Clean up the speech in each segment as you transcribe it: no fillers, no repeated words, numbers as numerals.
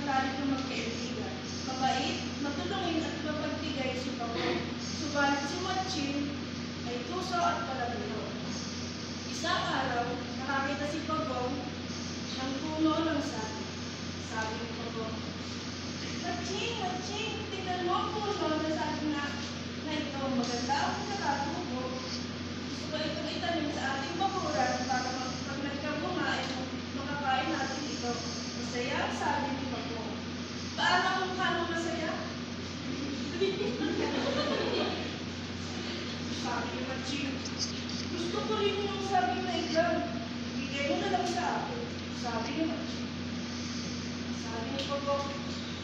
matalik na magkaibigan. Mabait, matulungin at mapagbigay si Pagong. Subalit si Matching ay tuso at palabiro. Isang araw, nakakita si Pagong ng puno ng saging. Sabi ni Pagong, Matching, tingnan mo ang puno ng saging na ito. Maganda ang nakatubo. Gusto ko itong itanim sa ating bakuran para pag nagkabunga ay makapain natin ito. Masaya, sabi ni Pagong. Paano ang mukha mo masaya? Sabi ni Matching, gusto ko rin yung saging na ito. Bigay mo na lang sa akin. Sabi ni Matching. Sabi ni Pagong,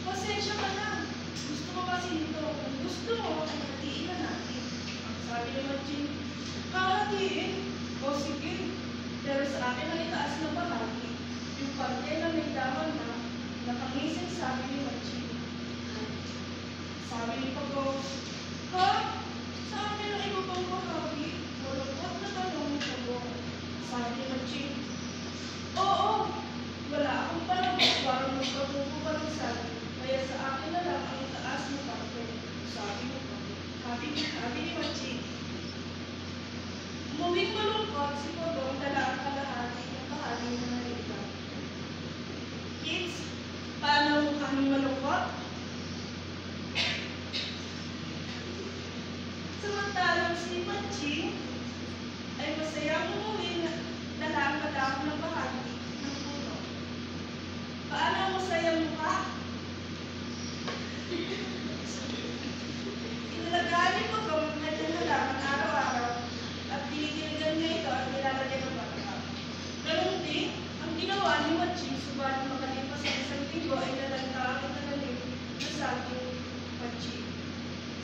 pasensya ka na. Gusto mo kasi ito. Kung gusto mo, ay hatiin na natin. Sabi ni Matching, hatiin? O sige. Pero sa akin ang itaas na bahagi. Yung parte na may dahon na nakangising, sabi ni Matching. Sabi ni Pagong, ha? Sa akin ang ibabang bahagi? Malungkot na tanong ni Pagong. Sabi ni Matching, oo. Wala akong panahon para magpatubo pa ng saging. Kaya sa akin na lang ang itaas na parte. Sabi ni Pagong. Sabi ni Matching. Umuwing malungkot si Pagong dala ang kalahati ng bahagi ng nalitan. Kids, paano kami malungkot? Samantalang si Matching ay masayang umuwi na dala ang madami ng bahagi ng puno. Paano ang masayang mukha? Inalagaan ni Pagong ang kanyang halaman araw-araw at tinitiligan niya ito at nilalagay ng bata. Ganun din, ang ginawa ni Matching, subalit makalipas sa isang linggo ay nalanta ang itananim na saging Matching.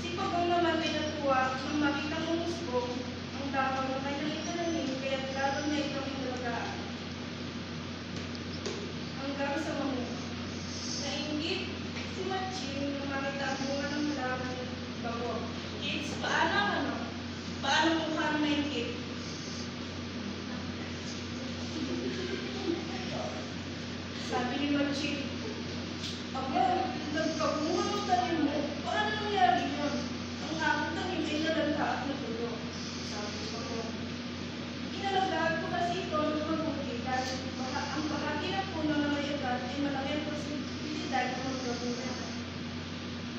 Si Pagong naman ay natuwa nang makitang umusbong ang dahon ng kanyang itananim, kaya't lalo niya itong inalagaan. Hanggang sa mamunga. Nainggit si Matching nang makita ang bunga ng halaman ng Pagong. Kids, paano mukha na nainggit? Sabi ni Matching, aba, nagkabunga ng tanim mo. Paano nangyari yun? Ang aking tanim ay nalanta at natulo. Sabi ni Pagong, inalagaan ko kasi ito ng mabuti dahil ang bahagi ng puno na may ugat ay malaki ang posibilidad na magkabunga.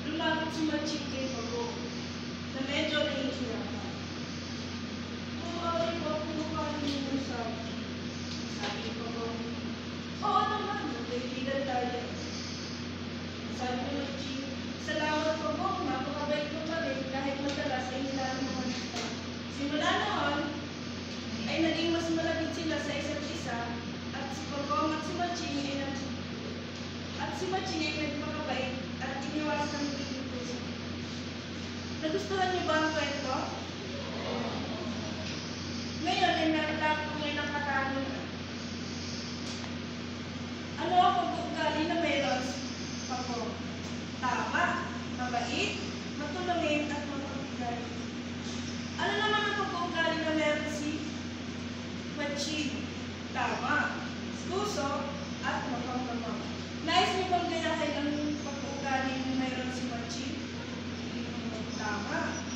Lumapit si Matching kay Pagong na medyo nahihirapan. Maaari ba kumukain mo sa akin? Sabi ni Pagong, oo naman, magkaibigan tayo. Sabi ni Matching, salamat Pagong, napakabait mo pa rin kahit madalas ay nilalamang kita. Simula noon, ay naging mas malapit sila sa isa't isa at si Pagong at si Matching ay nagpakabait at iniwas ng magiging puso. Nagustuhan niyo ba ang kwento? Ngayon ay natatapos ko ngayon ang katanungan. Ano ang pag-uugali na mayroon si Pagong? Tama, mabait, matulungin at mapagbigay. Ano naman ang pag-uugali na mayroon si Matching? Tama, puso at mapagmamang. Nais niyo bang gayahin ang pag-uugali na mayroon si Matching? Tama.